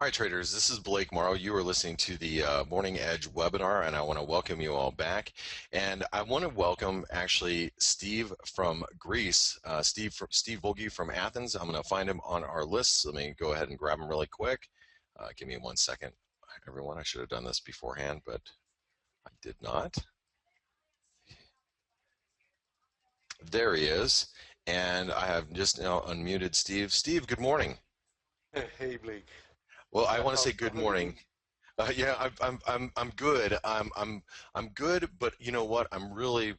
right, traders, this is Blake Morrow. You are listening to the Morning Edge webinar, and I want to welcome you all back. And I want to welcome actually Steve from Greece, Steve Vulgi from Athens. I'm going to find him on our list. Let me go ahead and grab him really quick. Give me 1 second, everyone. I should have done this beforehand, but I did not. There he is, and I have just now unmuted Steve. Steve, good morning. Hey, Blake. Well, I want to say good How are you morning. doing? Yeah, I'm good. I'm good, but you know what? I'm really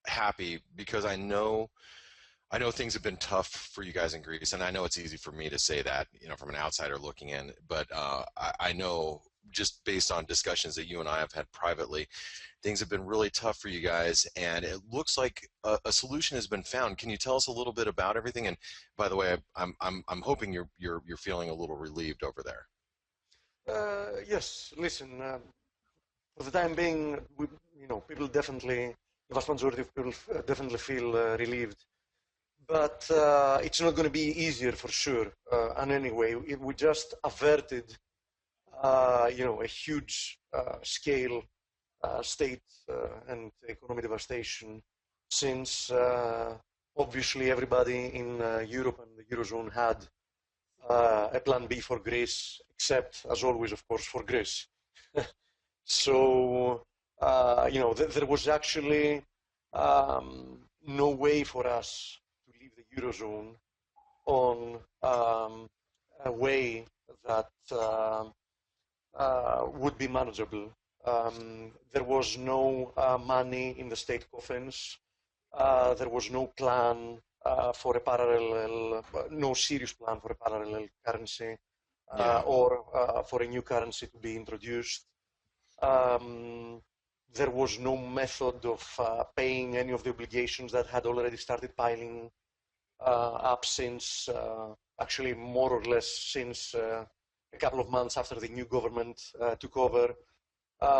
happy because I know things have been tough for you guys in Greece, and I know it's easy for me to say that, from an outsider looking in. But I know just based on discussions that you and I have had privately, things have been really tough for you guys, and it looks like a solution has been found. Can you tell us a little bit about everything? And by the way, I'm hoping you're feeling a little relieved over there. Yes, listen, for the time being, people definitely, the vast majority of people definitely feel relieved. But it's not going to be easier for sure. And anyway, we just averted, a huge scale state and economic devastation since obviously everybody in Europe and the Eurozone had a plan B for Greece, except, as always, of course, for Greece. So, there was actually no way for us to leave the Eurozone on a way that would be manageable. There was no money in the state coffers. There was no plan for a parallel, no serious plan for a parallel currency Yeah. or for a new currency to be introduced. There was no method of paying any of the obligations that had already started piling up since, actually more or less since a couple of months after the new government took over.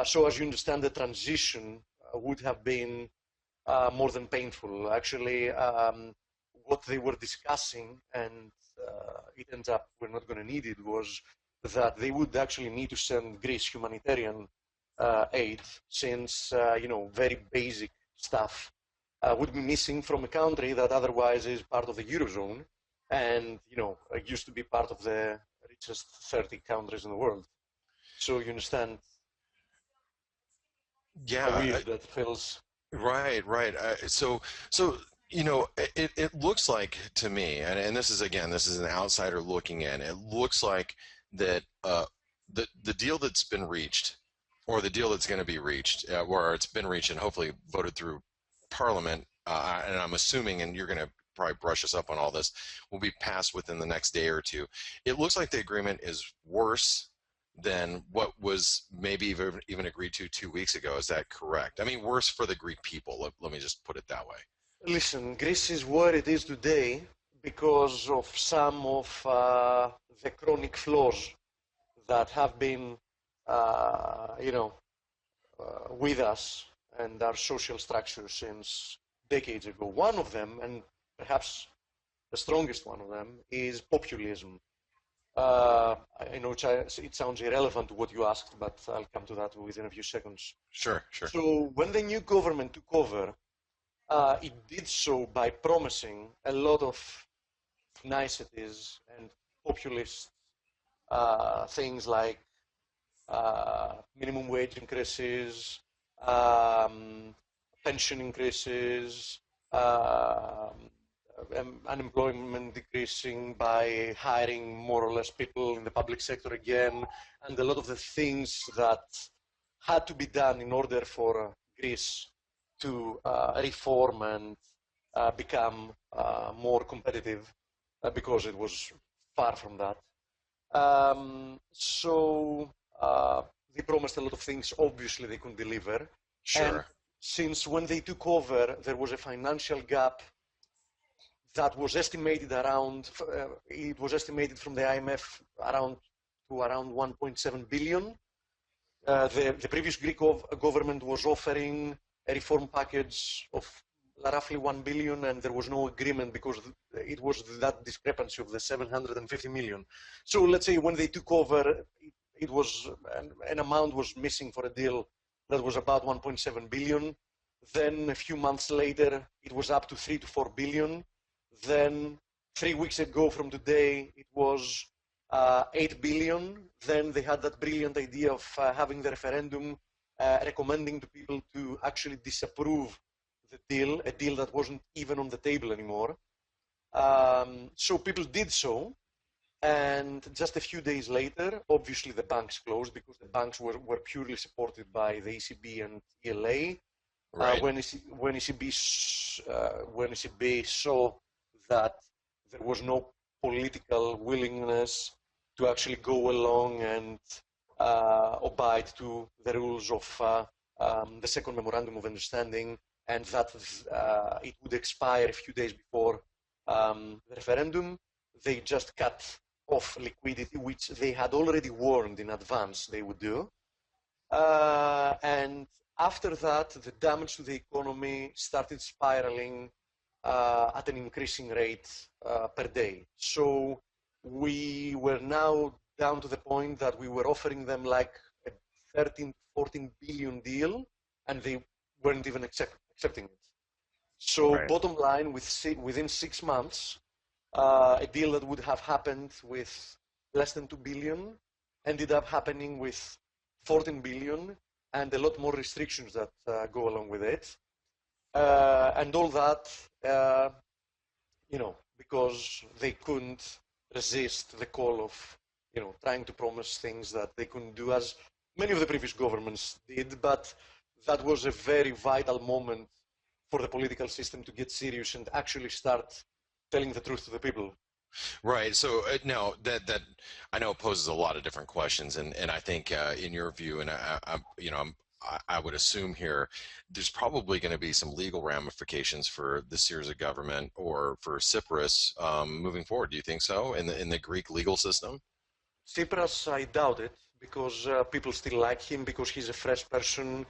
So as you understand, the transition would have been more than painful. Actually, what they were discussing, and it ends up we're not going to need it, was that they would actually need to send Greece humanitarian aid, since very basic stuff would be missing from a country that otherwise is part of the Eurozone, and used to be part of the richest 30 countries in the world. So you understand how Yeah. weird that feels. Right. So it looks like to me, and this is again, this is an outsider looking in. It looks like that the deal that's been reached, or the deal that's going to be reached, or it's been reached and hopefully voted through Parliament, and I'm assuming, and you're going to probably brush us up on all this, will be passed within the next day or two. It looks like the agreement is worse than what was maybe even agreed to 2 weeks ago. Is that correct? I mean, worse for the Greek people. Let me just put it that way. Listen, Greece is where it is today because of some of the chronic flaws that have been, with us and our social structure since decades ago. One of them, and perhaps the strongest one of them, is populism. I know it sounds irrelevant to what you asked, but I'll come to that within a few seconds. Sure. So when the new government took over, it did so by promising a lot of niceties and populist things like minimum wage increases, pension increases, unemployment decreasing by hiring more or less people in the public sector again, and a lot of the things that had to be done in order for Greece to reform and become more competitive, because it was far from that. So they promised a lot of things. Obviously, they couldn't deliver. And Sure. since when they took over, there was a financial gap that was estimated around, it was estimated from the IMF around 1.7 billion. The previous Greek government was offering a reform package of roughly 1 billion, and there was no agreement because it was that discrepancy of the 750 million. So let's say when they took over, it was an amount was missing for a deal that was about 1.7 billion. Then a few months later, it was up to 3 to 4 billion. Then 3 weeks ago from today, it was 8 billion. Then they had that brilliant idea of having the referendum recommending to people to actually disapprove the deal, a deal that wasn't even on the table anymore. So people did so, and just a few days later, obviously the banks closed because the banks were purely supported by the ECB and ELA. Right. When ECB saw that there was no political willingness to actually go along and abide to the rules of the second memorandum of understanding, and that it would expire a few days before the referendum, they just cut off liquidity, which they had already warned in advance they would do. And after that, the damage to the economy started spiraling at an increasing rate per day. So we were now down to the point that we were offering them like a 13 to 14 billion deal, and they weren't even accepting it. So Right. bottom line, within 6 months, a deal that would have happened with less than 2 billion ended up happening with 14 billion and a lot more restrictions that go along with it. And all that, because they couldn't resist the call of, trying to promise things that they couldn't do, as many of the previous governments did. But that was a very vital moment for the political system to get serious and actually start telling the truth to the people. Right. So now that I know poses a lot of different questions, and I think in your view, and I would assume here, there's probably going to be some legal ramifications for the Syriza government or for Cyprus moving forward. Do you think so in the Greek legal system? Tsipras, I doubt it, because people still like him because he's a fresh person.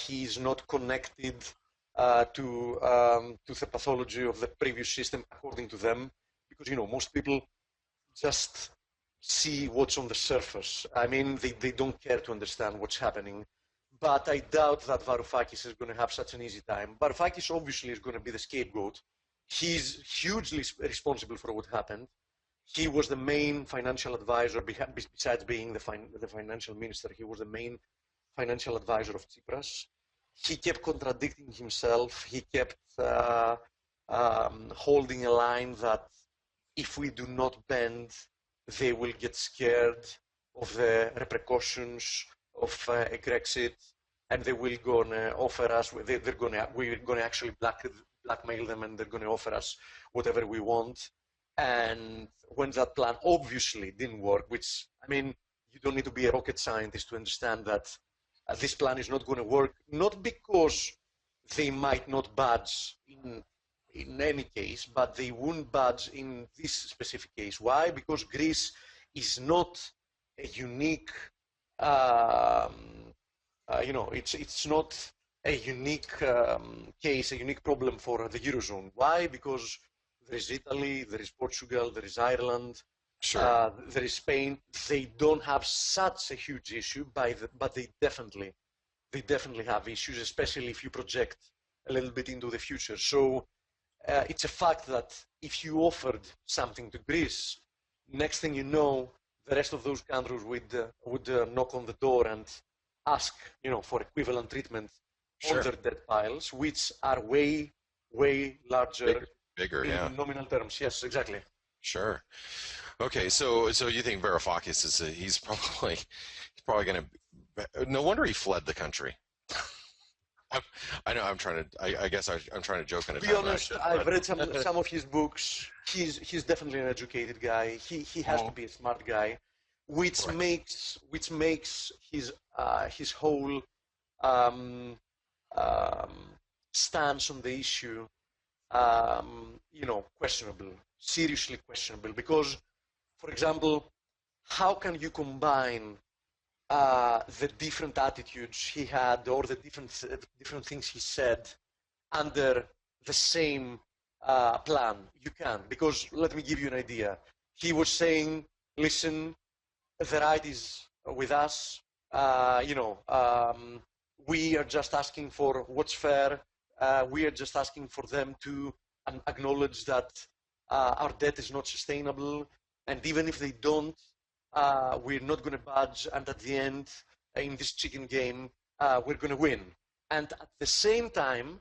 He's not connected to the pathology of the previous system, according to them, because most people just see what's on the surface. I mean, they don't care to understand what's happening. But I doubt that Varoufakis is going to have such an easy time. Varoufakis obviously is going to be the scapegoat. He's hugely responsible for what happened. He was the main financial advisor, besides being the financial minister, he was the main financial advisor of Tsipras. He kept contradicting himself. He kept holding a line that if we do not bend, they will get scared of the repercussions of a Grexit, and they will gonna offer us. We're gonna actually blackmail them, and they're gonna offer us whatever we want. And when that plan obviously didn't work, which, I mean, you don't need to be a rocket scientist to understand that this plan is not going to work, not because they might not budge in any case, but they won't budge in this specific case. Why? Because Greece is not a unique, it's not a unique case, a unique problem for the Eurozone. Why? Because there is Italy, there is Portugal, there is Ireland, Sure. there is Spain. They don't have such a huge issue, but they definitely have issues, especially if you project a little bit into the future. So it's a fact that if you offered something to Greece, next thing you know, the rest of those countries would knock on the door and ask, for equivalent treatment on Sure. their debt piles, which are way, way larger Bigger, yeah. in nominal terms. Yes, exactly. Sure. Okay, so you think Varoufakis he's probably going to. No wonder he fled the country. I, I know I'm trying to. I guess I'm trying to joke in a To be time when I honest, should, I've but read some of his books. He's definitely an educated guy. He has to be a smart guy, which right. makes his whole um, um, stance on the issue questionable, seriously questionable. Because, for example, how can you combine the different attitudes he had or the different things he said under the same plan. You can, because let me give you an idea. He was saying, listen, the right is with us. We are just asking for what's fair. We are just asking for them to acknowledge that our debt is not sustainable. And even if they don't, we're not going to budge. And at the end, in this chicken game, we're going to win. And at the same time,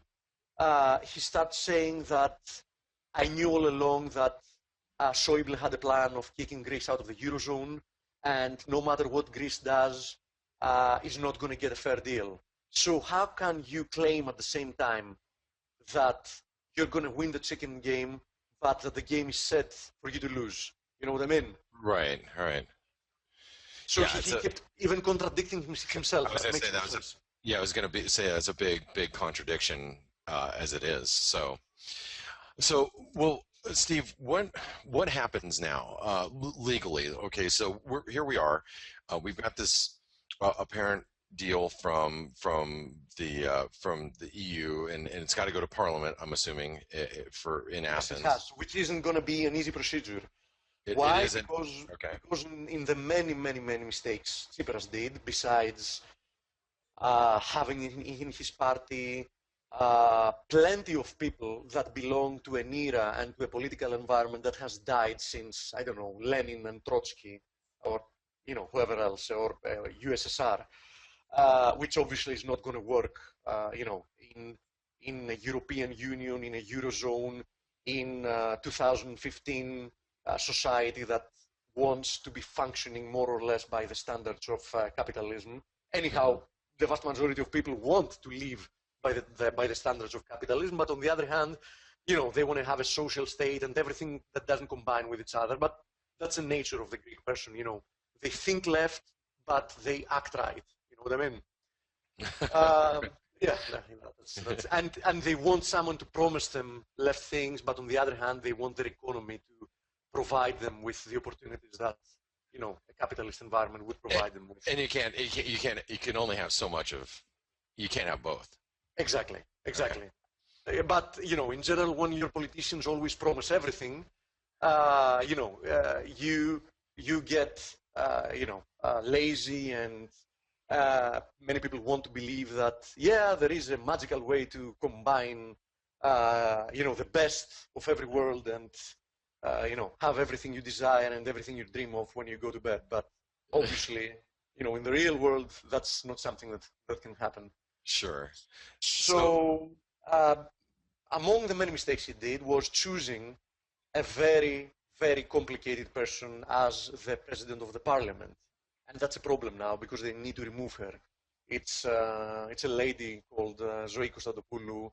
he starts saying that I knew all along that Schäuble had a plan of kicking Greece out of the Eurozone, and no matter what Greece does, is not going to get a fair deal. So how can you claim at the same time that you're going to win the chicken game, but that the game is set for you to lose? You know what I mean? Right. So Yeah, he kept even contradicting himself. I was going to say I was going to say that's a big contradiction as it is. So well, Steve, what happens now legally? Okay, so here we are. We've got this apparent deal from the EU, and it's got to go to Parliament. I'm assuming in Athens. It has, which isn't going to be an easy procedure. Why? Because in the many mistakes Tsipras did, besides having in his party plenty of people that belong to an era and to a political environment that has died since, I don't know, Lenin and Trotsky, or whoever else, or USSR, which obviously is not going to work, in a European Union, in a Eurozone, in 2015 society that wants to be functioning more or less by the standards of capitalism. Anyhow, the vast majority of people want to live by the standards of capitalism, but on the other hand, they want to have a social state and everything that doesn't combine with each other. But that's the nature of the Greek person. They think left, but they act right. You know what I mean? Yeah, and they want someone to promise them left things, but on the other hand, they want their economy to provide them with the opportunities that a capitalist environment would provide them with. And you can only have so much of. You can't have both. Exactly. But in general, when your politicians always promise everything, you get lazy, and many people want to believe that there is a magical way to combine the best of every world and have everything you desire and everything you dream of when you go to bed. But obviously, in the real world, that's not something that can happen. Sure. So among the many mistakes he did was choosing a very, very complicated person as the president of the parliament. And that's a problem now because they need to remove her. It's a lady called Zoe Konstantopoulou,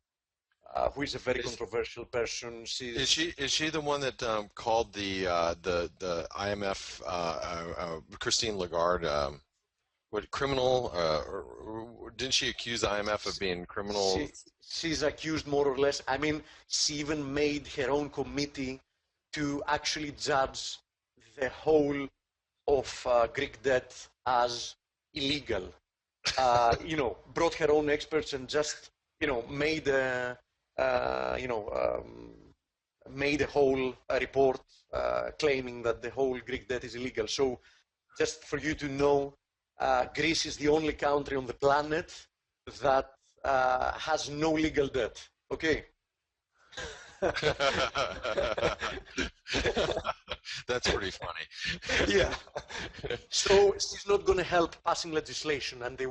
who is a very controversial person. Is she the one that called the IMF Christine Lagarde criminal? Or didn't she accuse the IMF of being criminal? She's accused more or less. I mean, she even made her own committee to actually judge the whole of Greek debt as illegal. Brought her own experts and just made a whole report claiming that the whole Greek debt is illegal. So, just for you to know, Greece is the only country on the planet that has no legal debt. Okay. That's pretty funny. Yeah. So she's not going to help passing legislation, and they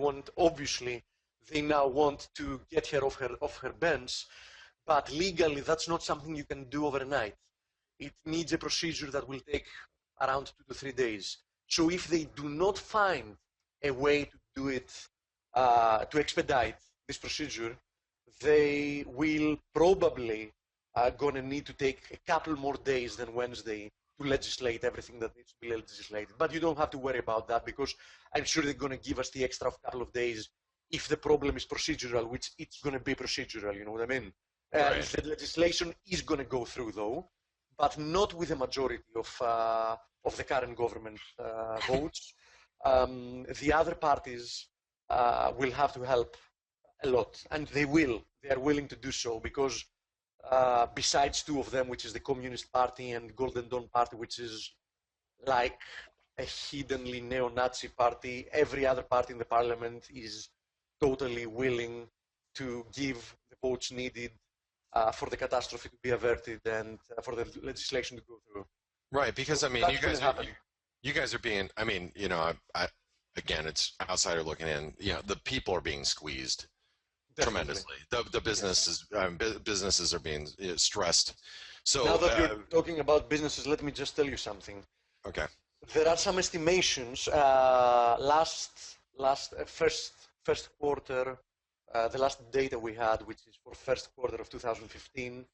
now want to get her off her bench. But legally, that's not something you can do overnight. It needs a procedure that will take around 2 to 3 days. So if they do not find a way to do it, to expedite this procedure, they will probably going to need to take a couple more days than Wednesday to legislate everything that needs to be legislated. But you don't have to worry about that because I'm sure they're going to give us the extra couple of days if the problem is procedural, which it's going to be procedural, you know what I mean? Right. The legislation is going to go through, though, but not with a majority of the current government votes. The other parties will have to help a lot, and they will. They are willing to do so because besides two of them, which is the Communist Party and Golden Dawn Party, which is like a hiddenly neo-Nazi party, every other party in the parliament is totally willing to give the votes needed for the catastrophe to be averted and for the legislation to go through. Right, because So I mean, that's going to happen. you guys are being. I mean, again, it's outsider looking in. The people are being squeezed Definitely. tremendously. The Yes. businesses are being stressed. Now So that you're talking about businesses, let me just tell you something. okay, There are some estimations. First quarter, the last data we had, which is for first quarter of 2015,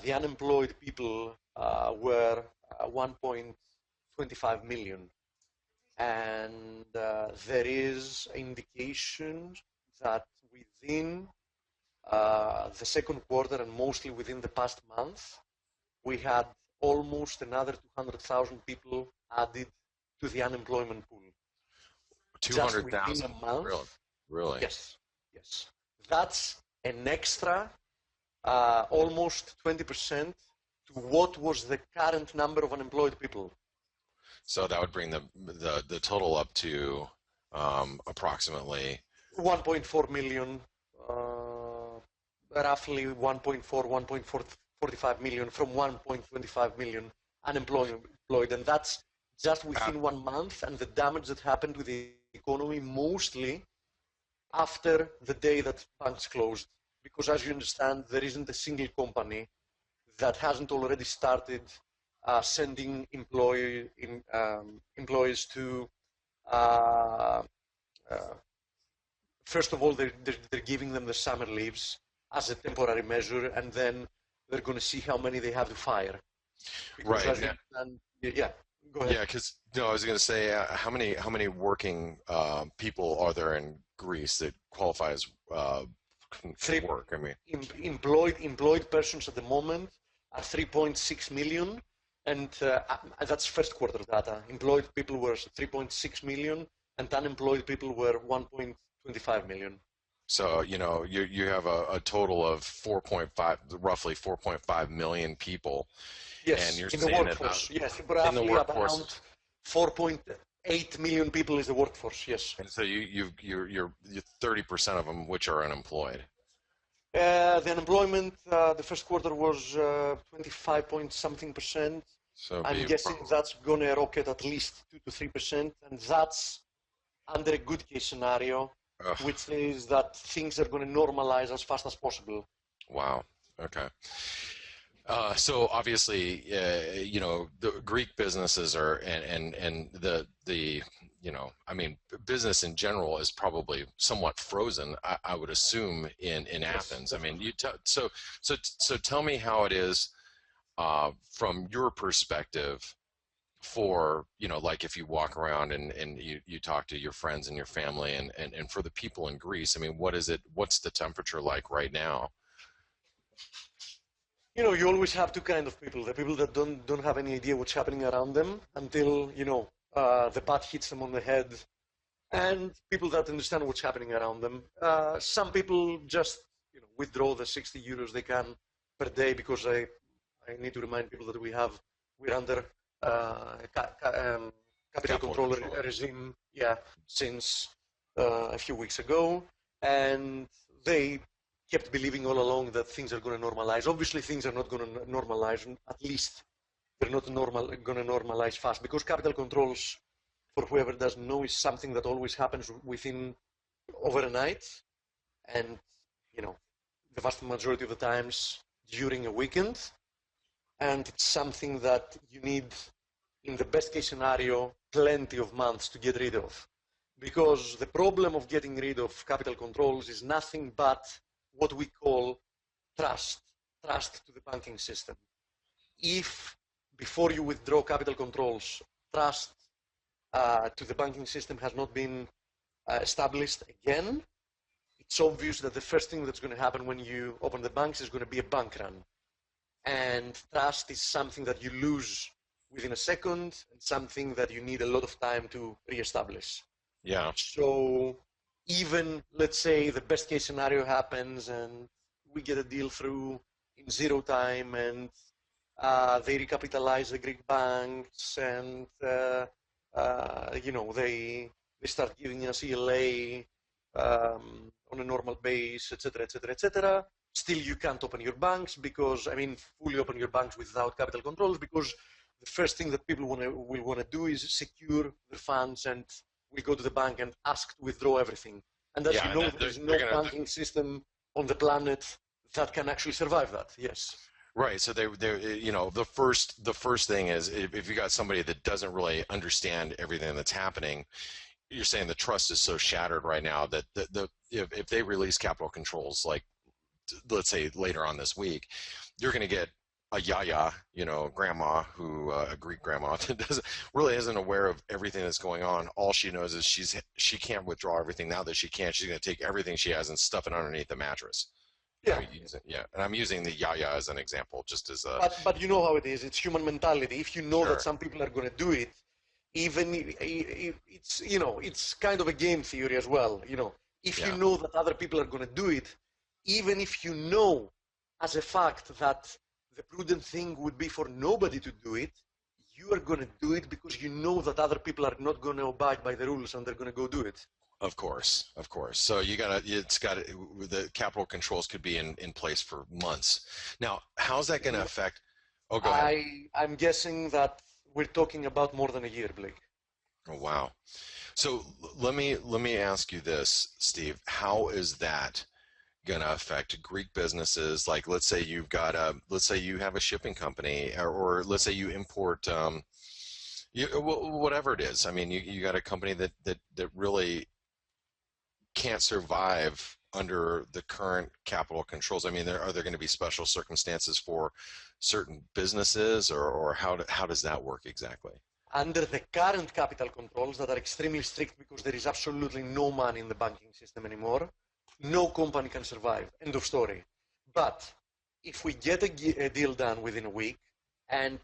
the unemployed people were 1.25 million, and there is indication that within the second quarter and mostly within the past month, we had almost another 200,000 people added to the unemployment pool. two Just hundred within a thousand. month. Really, really. Yes, yes. That's an extra almost 20% to what was the current number of unemployed people. So that would bring the total up to approximately 1.4 million, roughly 1.4, 1.45 million from 1.25 million unemployed, and that's just within 1 month, and the damage that happened to the economy mostly after the day that banks closed. Because as you understand, there isn't a single company that hasn't already started sending employees to uh, uh, first of all, they're giving them the summer leaves as a temporary measure, and then they're going to see how many they have to fire. Because right as now. you understand, yeah, go ahead. Yeah, because no, I was going to say how many working people are there in Greece that qualify as can Three work? I mean, employed persons at the moment are 3.6 million, and that's first quarter data. Employed people were 3.6 million, and unemployed people were 1.25 million. so you have a total of 4.5, roughly 4.5 million people, and Yes, you're in the saying that workforce. Yes, in the roughly workforce, around 4.8 million people is the workforce. Yes. and so you're 30% of them which are unemployed. The unemployment, the first quarter was 25 point something percent. So it'd I'm be guessing that's going to rocket at least 2 to 3%, and that's under a good case scenario, ugh, which is that things are going to normalize as fast as possible. wow. Okay. So obviously, the Greek businesses are, and the I mean, business in general is probably somewhat frozen. I would assume in Yes, Athens. I mean, definitely. so tell me how it is from your perspective for like if you walk around and you talk to your friends and your family and for the people in Greece. I mean, what's the temperature like right now? You always have two kind of people: the people that don't have any idea what's happening around them until the bat hits them on the head, and people that understand what's happening around them. Some people just withdraw the 60 euros they can per day, because I need to remind people that we're under capital Capital control control. regime, yeah, since a few weeks ago, and they kept believing all along that things are going to normalize. Obviously, things are not going to normalize. At least they're not going to normalize fast, because capital controls, for whoever doesn't know, is something that always happens within overnight, and the vast majority of the times during a weekend, and it's something that you need, in the best case scenario, plenty of months to get rid of. Because the problem of getting rid of capital controls is nothing but what we call trust, trust to the banking system. If before you withdraw capital controls, trust to the banking system has not been established again, it's obvious that the first thing that's going to happen when you open the banks is going to be a bank run. And trust is something that you lose within a second, and something that you need a lot of time to reestablish. Yeah. So even, let's say, the best case scenario happens and we get a deal through in zero time, and they recapitalize the Greek banks, and they start giving us ELA on a normal base, etc., etc., etc. Still, you can't open your banks because, I mean, fully open your banks without capital controls, because the first thing that people will want to do is secure their funds, and we go to the bank and ask to withdraw everything. And as you Yeah, and know, there is they're no gonna banking system on the planet that can actually survive that. Yes. right. So the first thing is if you got somebody that doesn't really understand everything that's happening, you're saying the trust is so shattered right now that if they release capital controls, like let's say later on this week, you're going to get a yaya, grandma who a Greek grandma that doesn't really isn't aware of everything that's going on. All she knows is she can't withdraw everything. Now that she can, she's going to take everything she has and stuff it underneath the mattress. Yeah. Yeah, and I'm using the yaya as an example, just as a But you know how it is. It's human mentality. If you know that sure. some people are going to do it, even it's it's kind of a game theory as well. If you Yeah, know that other people are going to do it, even if you know as a fact that the prudent thing would be for nobody to do it, you are going to do it because you know that other people are not going to abide by the rules and they're going to go do it. of course, of course. So the capital controls could be in place for months. Now, how's that going to affect? Oh, go ahead. I'm guessing that we're talking about more than a year, Blake. Oh, wow. So let me ask you this, Steve. How is that going to affect Greek businesses? Like, let's say you have a shipping company, or let's say you import, whatever it is. I mean, you got a company that really can't survive under the current capital controls. I mean, are there going to be special circumstances for certain businesses, or how does that work exactly? Under the current capital controls that are extremely strict because there is absolutely no money in the banking system anymore, no company can survive. End of story. But if we get a deal done within a week and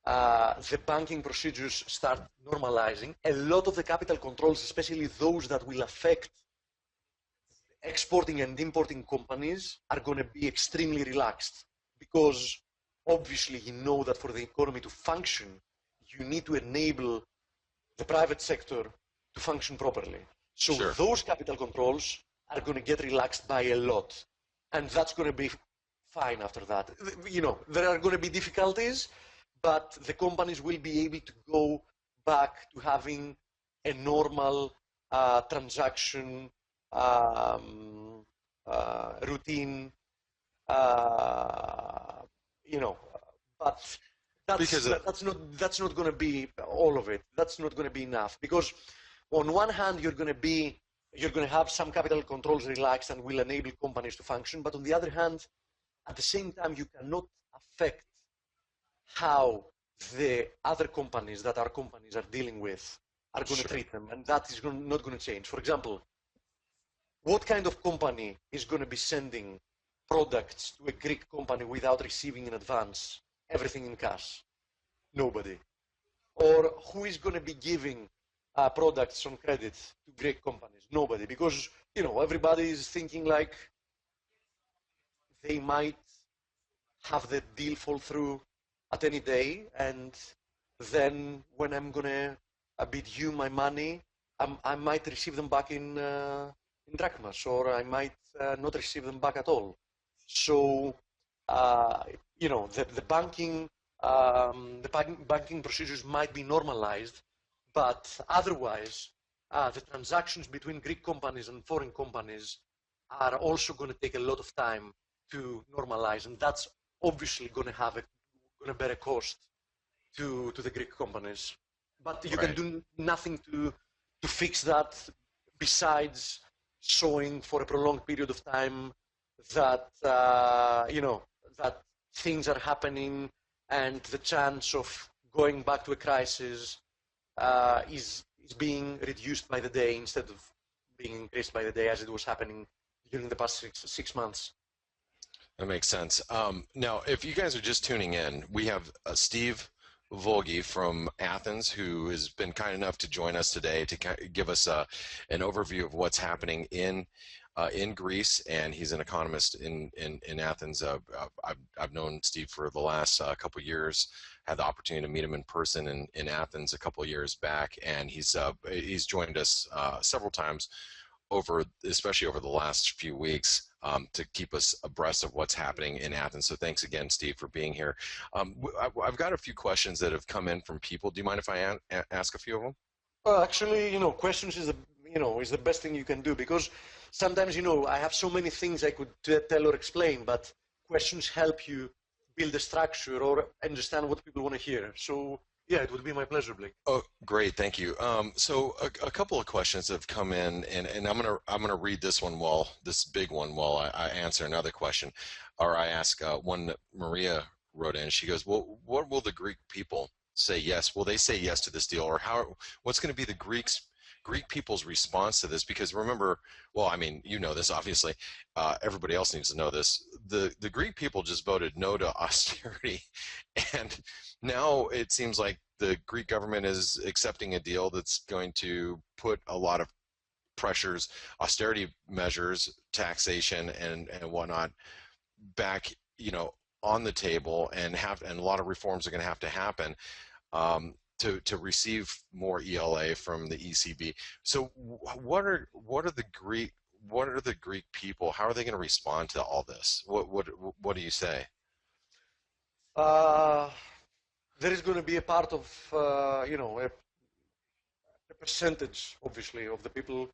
the banking procedures start normalizing, a lot of the capital controls, especially those that will affect exporting and importing companies, are going to be extremely relaxed because obviously you know that for the economy to function, you need to enable the private sector to function properly. So Sure. those capital controls are going to get relaxed by a lot. And that's going to be fine after that. There are going to be difficulties, but the companies will be able to go back to having a normal transaction routine, uh, you know, but Because that's not going to be all of it. That's not going to be enough because on one hand you're going to have some capital controls relaxed and will enable companies to function, but on the other hand, at the same time, you cannot affect how the other companies that our companies are dealing with are going to sure, treat them, and that is not going to change. For example, what kind of company is going to be sending products to a Greek company without receiving in advance everything in cash? Nobody. Or who is going to be giving products on credit to Greek companies? Nobody, because everybody is thinking like they might have the deal fall through at any day, and then when I'm going to be due my money, I might receive them back in drachmas, or I might not receive them back at all. So, uh, the banking procedures might be normalized, but otherwise, the transactions between Greek companies and foreign companies are also going to take a lot of time to normalize, and that's obviously going to bear a cost to the Greek companies. But you can right. do nothing to fix that besides showing for a prolonged period of time that that things are happening and the chance of going back to a crisis is being reduced by the day instead of being increased by the day as it was happening during the past six months. That makes sense. Now, if you guys are just tuning in, we have Steve Vulgi from Athens, who has been kind enough to join us today to give us an overview of what's happening in Greece, and he's an economist in Athens. I've known Steve for the last couple of years. Had the opportunity to meet him in person in Athens a couple of years back, and he's joined us several times especially over the last few weeks, to keep us abreast of what's happening in Athens. So thanks again, Steve, for being here. I've got a few questions that have come in from people. Do you mind if I ask a few of them? Well, actually, questions is the best thing you can do, because sometimes, I have so many things I could tell or explain, but questions help you build a structure or understand what people want to hear. So yeah, it would be my pleasure, Blake. Oh, great, thank you. So a couple of questions have come in, and I'm gonna read this big one while I answer another question, or I ask one that Maria wrote in. She goes, "Well, what will the Greek people say yes? Will they say yes to this deal, or what's going to be the Greek people's response to this? Because remember, well, I mean, you know this obviously. Everybody else needs to know this. The Greek people just voted no to austerity, and now it seems like the Greek government is accepting a deal that's going to put a lot of pressures, austerity measures, taxation, and whatnot back, on the table, and a lot of reforms are going to have to happen. To receive more ELA from the ECB. So what are the Greek people? How are they going to respond to all this? What do you say? Uh, there is going to be a part of, a percentage, obviously, of the people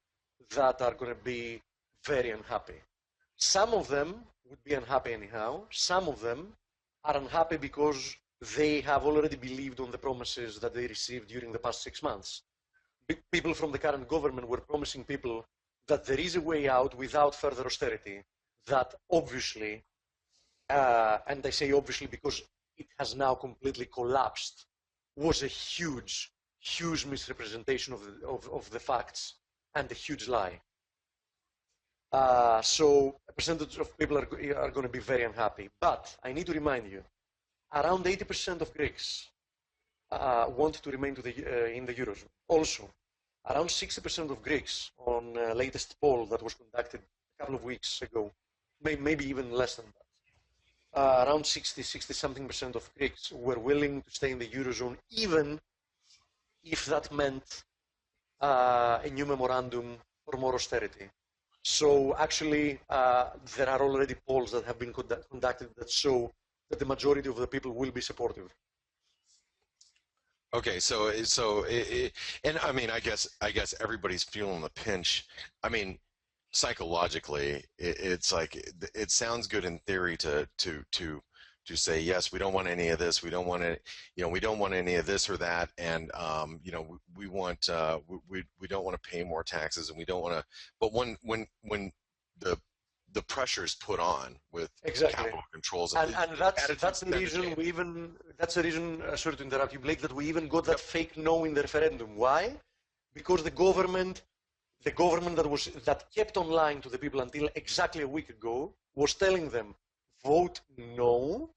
that are going to be very unhappy. Some of them would be unhappy anyhow. Some of them are unhappy because they have already believed on the promises that they received during the past 6 months. People from the current government were promising people that there is a way out without further austerity. That obviously, and I say obviously because it has now completely collapsed, was a huge, huge misrepresentation of the facts and a huge lie. So a percentage of people are going to be very unhappy. But I need to remind you, around 80% of Greeks want to remain in the Eurozone. Also, around 60% of Greeks, on latest poll that was conducted a couple of weeks ago, maybe even less than that, around 60 something percent of Greeks were willing to stay in the Eurozone, even if that meant a new memorandum for more austerity. So actually, there are already polls that have been conducted that show that the majority of the people will be supportive. Okay, and I mean, I guess everybody's feeling the pinch. I mean, psychologically, it's like it sounds good in theory to say yes, we don't want any of this, we don't want it, we don't want any of this or that, and we want we don't want to pay more taxes, and we don't want to. But when the pressure is put on with Exactly. capital controls, and that's the reason sorry to interrupt you, Blake, that we even got that fake no in the referendum. Why? Because the government that kept on lying to the people until exactly a week ago was telling them, vote no,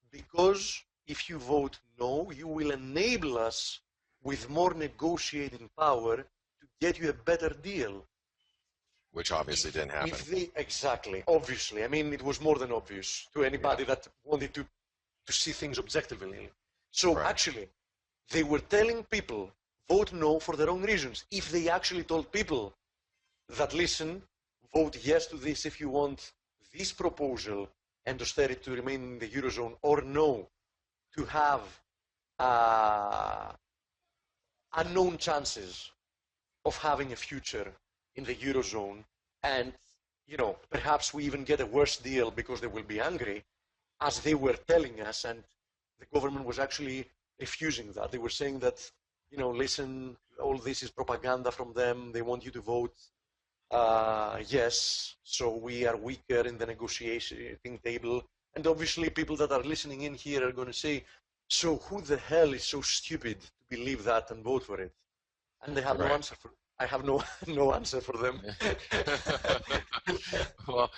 because if you vote no, you will enable us with more negotiating power to get you a better deal. which obviously didn't happen. Exactly, obviously. I mean, it was more than obvious to anybody that wanted to see things objectively. So actually, they were telling people, vote no for the wrong reasons. If they actually told people that, listen, vote yes to this if you want this proposal and austerity to remain in the Eurozone, or no, to have unknown chances of having a future in the Eurozone, and perhaps we even get a worse deal because they will be angry, as they were telling us, and the government was actually refusing that. They were saying that, listen, all this is propaganda from them. They want you to vote yes, so we are weaker in the negotiating table. And obviously people that are listening in here are going to say, so who the hell is so stupid to believe that and vote for it? And they have no answer for it. I have no no answer for them. Well,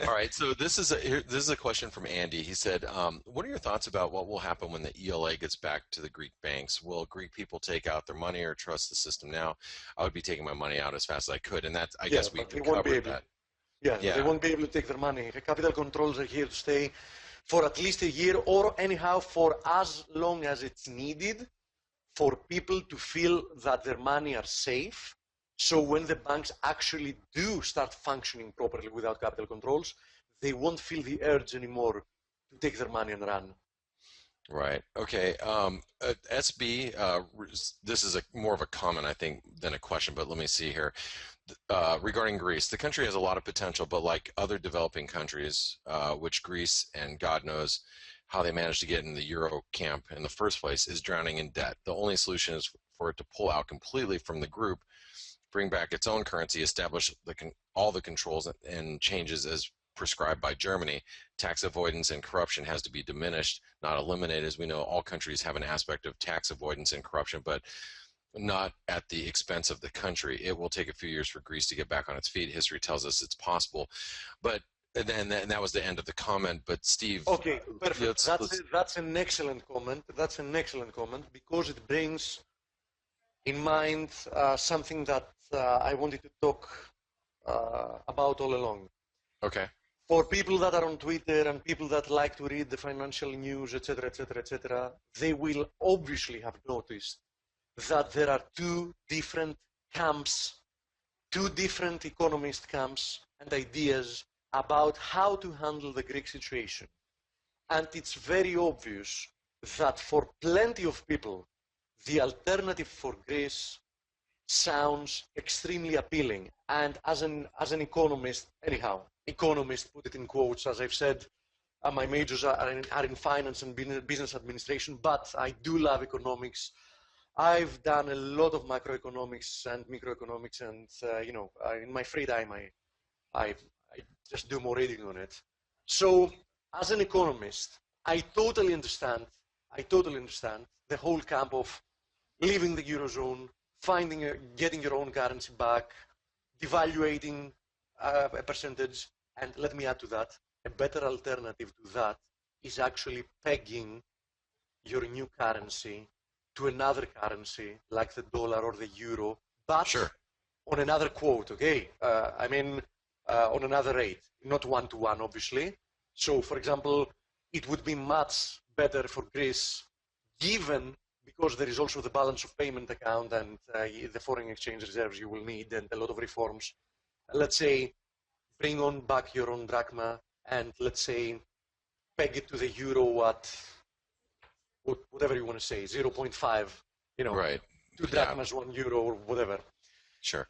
all right. So this is a question from Andy. He said, "What are your thoughts about what will happen when the ELA gets back to the Greek banks? Will Greek people take out their money or trust the system now? I would be taking my money out as fast as I could." And I Yeah, guess we but they won't be covered able. that. Yeah, they Yeah. won't be able to take their money. The capital controls are here to stay for at least a year, or anyhow for as long as it's needed for people to feel that their money are safe. So when the banks actually do start functioning properly without capital controls, they won't feel the urge anymore to take their money and run. Right. Okay. SB, this is more of a comment, I think, than a question, but let me see here. Regarding Greece, the country has a lot of potential, but like other developing countries, which Greece and God knows how they managed to get in the Euro camp in the first place, is drowning in debt. The only solution is for it to pull out completely from the group, bring back its own currency, establish all the controls and changes as prescribed by Germany. Tax avoidance and corruption has to be diminished, not eliminated. As we know, all countries have an aspect of tax avoidance and corruption, but not at the expense of the country. It will take a few years for Greece to get back on its feet. History tells us it's possible. But and that was the end of the comment. But Steve, Okay, perfect. let's That's an excellent comment. That's an excellent comment because it brings in mind something that I wanted to talk about all along. okay. For people that are on Twitter and people that like to read the financial news, etc., etc., etc., they will obviously have noticed that there are two different camps, two different economist camps and ideas about how to handle the Greek situation. And it's very obvious that for plenty of people, the alternative for Greece sounds extremely appealing. And as an economist, anyhow, economist, put it in quotes, as I've said, my majors are in finance and business administration, but I do love economics. I've done a lot of macroeconomics and microeconomics, and in my free time, I just do more reading on it. So, as an economist, I totally understand. I totally understand the whole camp of leaving the eurozone, getting your own currency back, devaluating a percentage, and let me add to that, a better alternative to that is actually pegging your new currency to another currency like the dollar or the euro, but Sure. on another quote, okay? On another rate, not one-to-one, obviously. So, for example, it would be much better for Greece, given because there is also the balance of payment account and the foreign exchange reserves you will need and a lot of reforms. Let's say, bring on back your own drachma and let's say, peg it to the euro at whatever you want to say, 0.5, Right. two Yeah. drachmas, 1 euro, or whatever. Sure.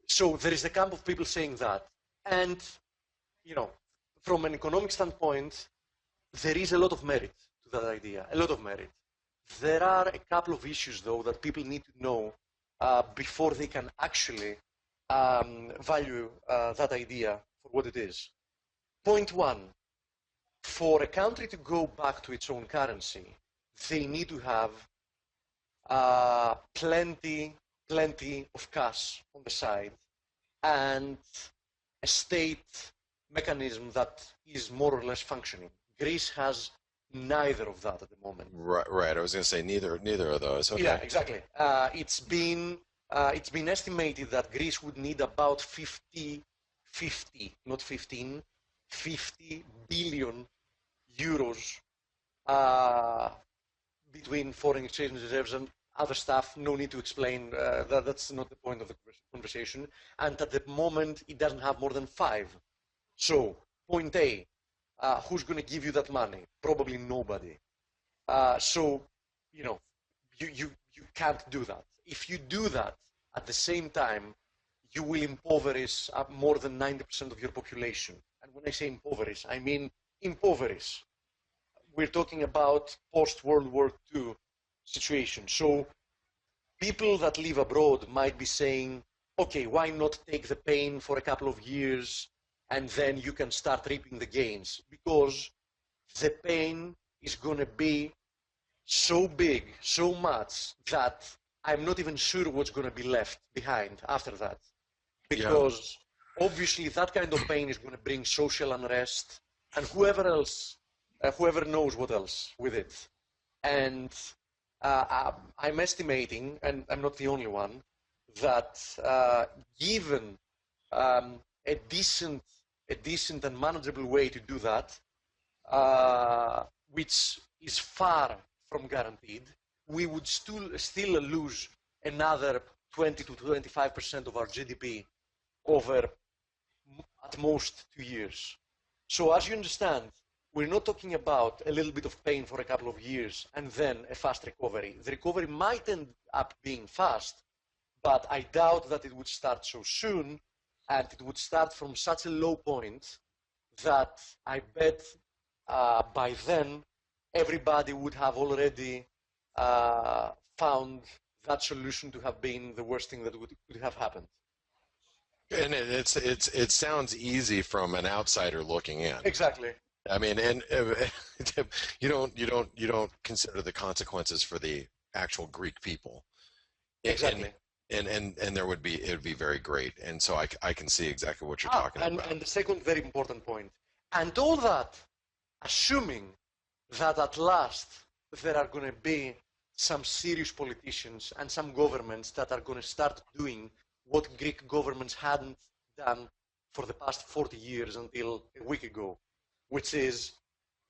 So there is the camp of people saying that. And, from an economic standpoint, there is a lot of merit to that idea, a lot of merit. There are a couple of issues, though, that people need to know before they can actually value that idea for what it is. Point one, for a country to go back to its own currency, they need to have plenty of cash on the side and a state mechanism that is more or less functioning. Greece has neither of that at the moment. Right. Right. I was going to say neither of those. Okay. Yeah, exactly. It's been estimated that Greece would need about 50, not 15, 50 billion euros between foreign exchange reserves and other stuff. No need to explain. That's not the point of the conversation. And at the moment, it doesn't have more than 5. So, point A, who's going to give you that money? Probably nobody. So, you can't do that. If you do that at the same time, you will impoverish more than 90% of your population. And when I say impoverish, I mean impoverish. We're talking about post-World War II situation. So people that live abroad might be saying, okay, why not take the pain for a couple of years and then you can start reaping the gains? Because the pain is going to be so big, so much that I'm not even sure what's going to be left behind after that. Yeah. Because obviously that kind of pain is going to bring social unrest and whoever else, whoever knows what else with it. And I'm estimating, and I'm not the only one, that given um, a decent, a decent and manageable way to do that, which is far from guaranteed, we would still lose another 20 to 25% of our GDP over at most 2 years. So as you understand, we're not talking about a little bit of pain for a couple of years and then a fast recovery. The recovery might end up being fast, but I doubt that it would start so soon, and it would start from such a low point that I bet by then everybody would have already found that solution to have been the worst thing that could have happened. And it sounds easy from an outsider looking in. Exactly. I mean, and you don't consider the consequences for the actual Greek people. Exactly. And there would be it would be very great. And so I can see exactly what you're talking about. And the second very important point, and all that, assuming that at last there are going to be some serious politicians and some governments that are going to start doing what Greek governments hadn't done for the past 40 years until a week ago, which is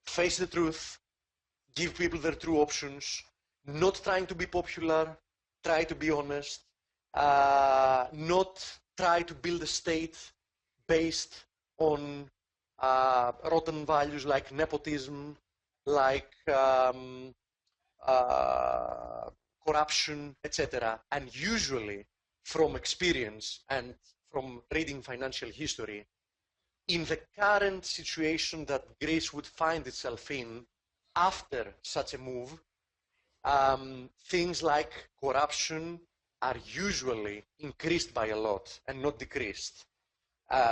face the truth, give people their true options, not trying to be popular, try to be honest, not try to build a state based on rotten values like nepotism, like corruption, etc. And usually, from experience and from reading financial history, in the current situation that Greece would find itself in after such a move, things like corruption are usually increased by a lot and not decreased.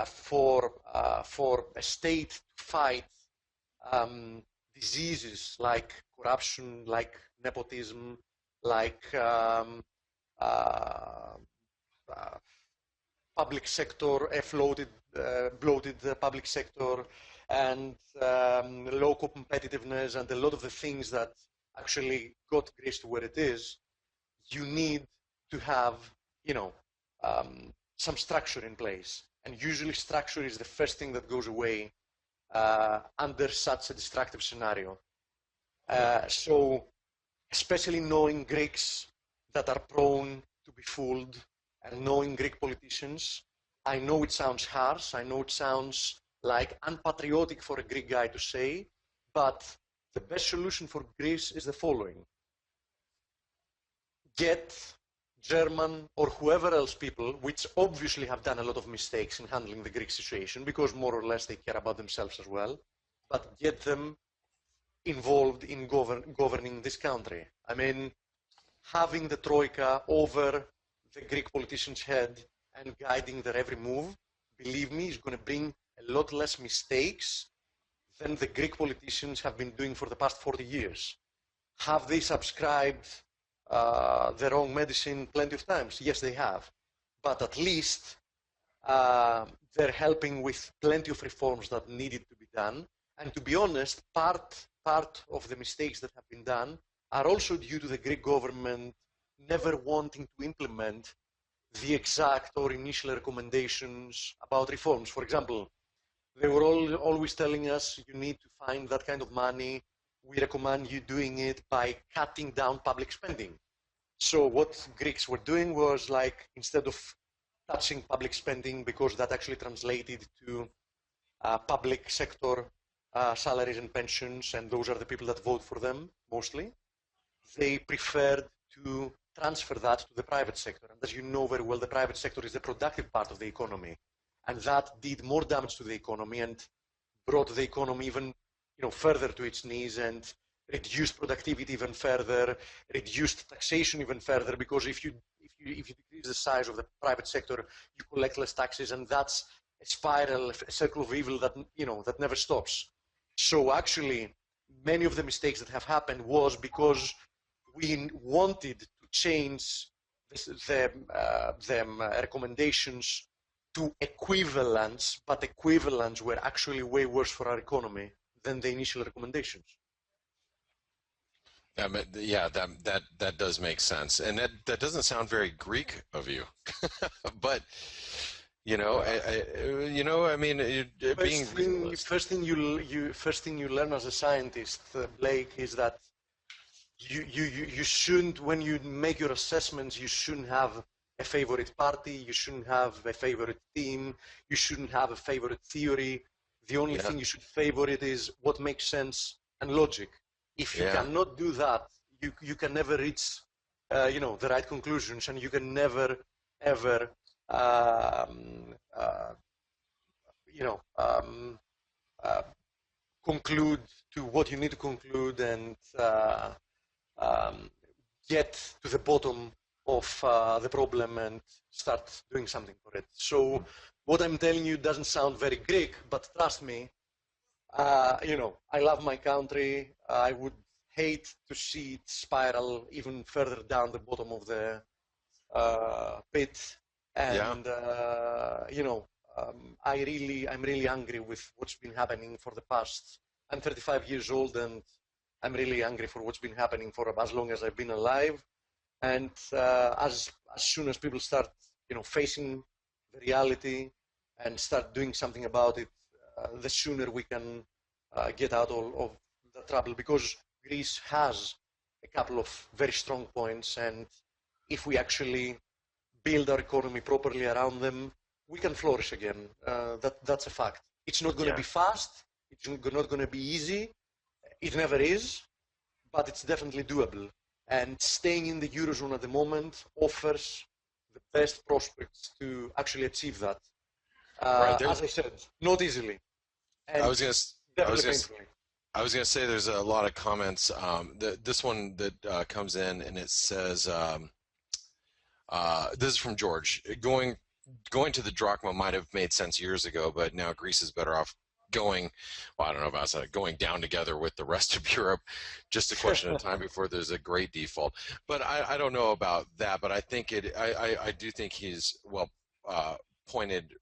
For a state to fight diseases like corruption, like nepotism, like public sector, bloated public sector, and low competitiveness, and a lot of the things that actually got Greece to where it is, you need to have, some structure in place. And usually structure is the first thing that goes away under such a destructive scenario. So especially knowing Greeks that are prone to be fooled and knowing Greek politicians, I know it sounds harsh, I know it sounds like unpatriotic for a Greek guy to say, but the best solution for Greece is the following. Get German or whoever else people, which obviously have done a lot of mistakes in handling the Greek situation, because more or less they care about themselves as well, but get them involved in governing this country. I mean, having the Troika over the Greek politician's head and guiding their every move, believe me, is going to bring a lot less mistakes than the Greek politicians have been doing for the past 40 years. Have they subscribed the wrong medicine plenty of times? Yes, they have. But at least they're helping with plenty of reforms that needed to be done. And to be honest, part of the mistakes that have been done are also due to the Greek government never wanting to implement the exact or initial recommendations about reforms. For example, they were always telling us you need to find that kind of money. We recommend you doing it by cutting down public spending. So what Greeks were doing was, like, instead of touching public spending, because that actually translated to public sector salaries and pensions, and those are the people that vote for them mostly, they preferred to transfer that to the private sector. And as you know very well, the private sector is the productive part of the economy. And that did more damage to the economy and brought the economy even further to its knees, and reduced productivity even further, reduced taxation even further, because if you decrease the size of the private sector, you collect less taxes, and that's a spiral, a circle of evil that that never stops. So actually, many of the mistakes that have happened was because we wanted to change them recommendations to equivalents, but equivalents were actually way worse for our economy than the initial recommendations. Yeah, that does make sense, and that doesn't sound very Greek of you, but I mean, being realist. First thing you learn as a scientist, Blake, is that you shouldn't, when you make your assessments, you shouldn't have a favorite party, you shouldn't have a favorite team, you shouldn't have a favorite theory. The only Yeah, thing you should favorite is what makes sense and logic. If you yeah, cannot do that, you can never reach the right conclusions, and you can never ever um, uh, you know um, uh, conclude to what you need to conclude, and um, get to the bottom of the problem and start doing something for it. So what I'm telling you doesn't sound very Greek, but trust me, I love my country. I would hate to see it spiral even further down the bottom of the pit. yeah. And I'm really angry with what's been happening for the past. I'm 35 years old, and I'm really angry for what's been happening for as long as I've been alive. And as soon as people start, facing the reality and start doing something about it, the sooner we can get out of the trouble. Because Greece has a couple of very strong points, and if we actually build our economy properly around them, we can flourish again. That's a fact. It's not going to Yeah. be fast. It's not going to be easy. It never is, but it's definitely doable. And staying in the Eurozone at the moment offers the best prospects to actually achieve that. Right there. As I said, not easily, I and was gonna. I was definitely gonna. painfully. I was gonna say there's a lot of comments. This one that comes in and it says, this is from George. Going to the drachma might have made sense years ago, but now Greece is better off going. Well, I don't know about that. Going down together with the rest of Europe, just a question of time before there's a great default. But I don't know about that. But I think I do think he's uh, pointed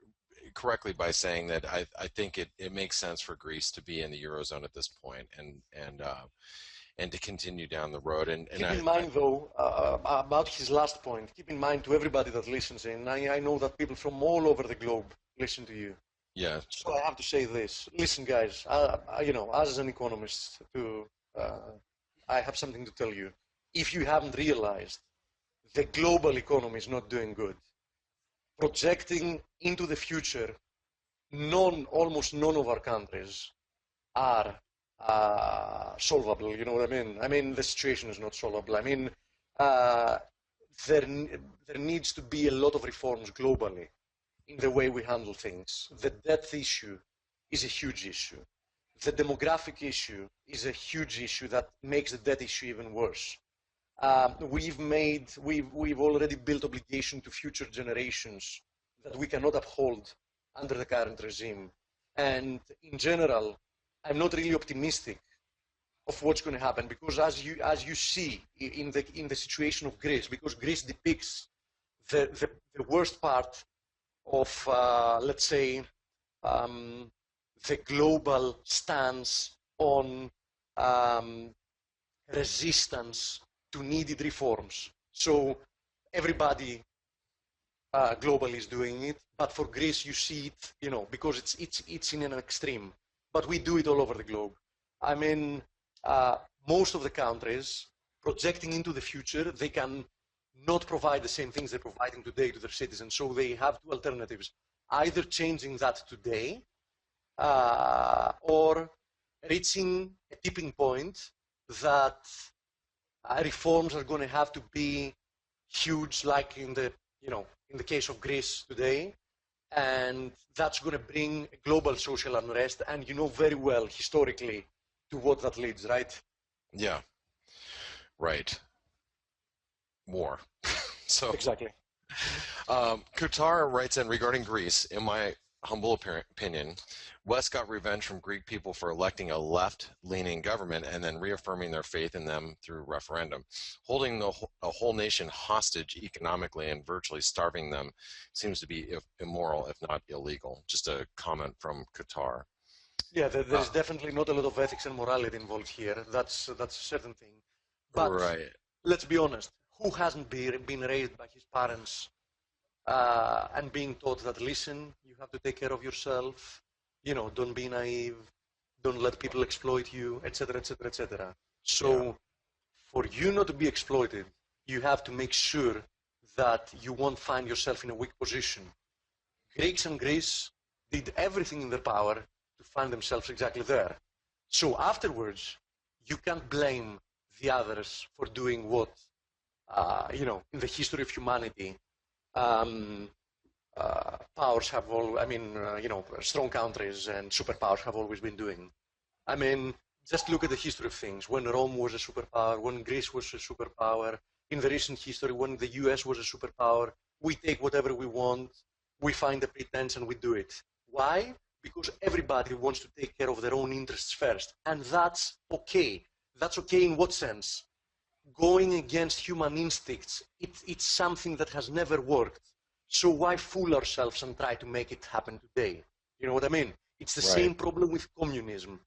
correctly by saying that I think it makes sense for Greece to be in the eurozone at this point and to continue down the road. And Keep in mind, though, about his last point, keep in mind to everybody that listens in, I know that people from all over the globe listen to you. yeah, So I have to say this. Listen, guys, as an economist, uh, I have something to tell you. If you haven't realized, the global economy is not doing good. Projecting into the future, almost none of our countries are solvable. You know what I mean? I mean, the situation is not solvable. I mean, uh, there, there needs to be a lot of reforms globally in the way we handle things. The debt issue is a huge issue. The demographic issue is a huge issue that makes the debt issue even worse. We've already built obligation to future generations that we cannot uphold under the current regime. And in general, I'm not really optimistic of what's going to happen, because as you see in the situation of Greece, because Greece depicts the worst part of let's say um, the global stance on um, resistance to needed reforms. So everybody globally is doing it, but for Greece you see it, because it's in an extreme. But we do it all over the globe. I mean, uh, most of the countries projecting into the future, they can not provide the same things they're providing today to their citizens. So they have two alternatives: either changing that today, or reaching a tipping point that reforms are going to have to be huge, like in the case of Greece today, and that's going to bring global social unrest. And you know very well historically to what that leads, right? yeah, right, war. So Exactly. Qatar writes in regarding Greece. In my humble opinion, West got revenge from Greek people for electing a left-leaning government and then reaffirming their faith in them through referendum. Holding a whole nation hostage economically and virtually starving them seems to be immoral, if not illegal. Just a comment from Qatar. Yeah, there is Uh, definitely not a lot of ethics and morality involved here. That's a certain thing. But right, let's be honest, who hasn't been raised by his parents and being taught that, listen, you have to take care of yourself, don't be naive, don't let people exploit you, etc., etc., etc. yeah, So for you not to be exploited, you have to make sure that you won't find yourself in a weak position. Greeks and Greece did everything in their power to find themselves exactly there. So afterwards, you can't blame the others for doing what, in the history of humanity, um, powers have all, I mean, strong countries and superpowers have always been doing. I mean, just look at the history of things. When Rome was a superpower, when Greece was a superpower, in the recent history, when the US was a superpower, we take whatever we want, we find a pretense and we do it. Why? Because everybody wants to take care of their own interests first. And that's okay. That's okay in what sense? Going against human instincts, it's something that has never worked. So why fool ourselves and try to make it happen today? You know what I mean? It's the right. same problem with communism.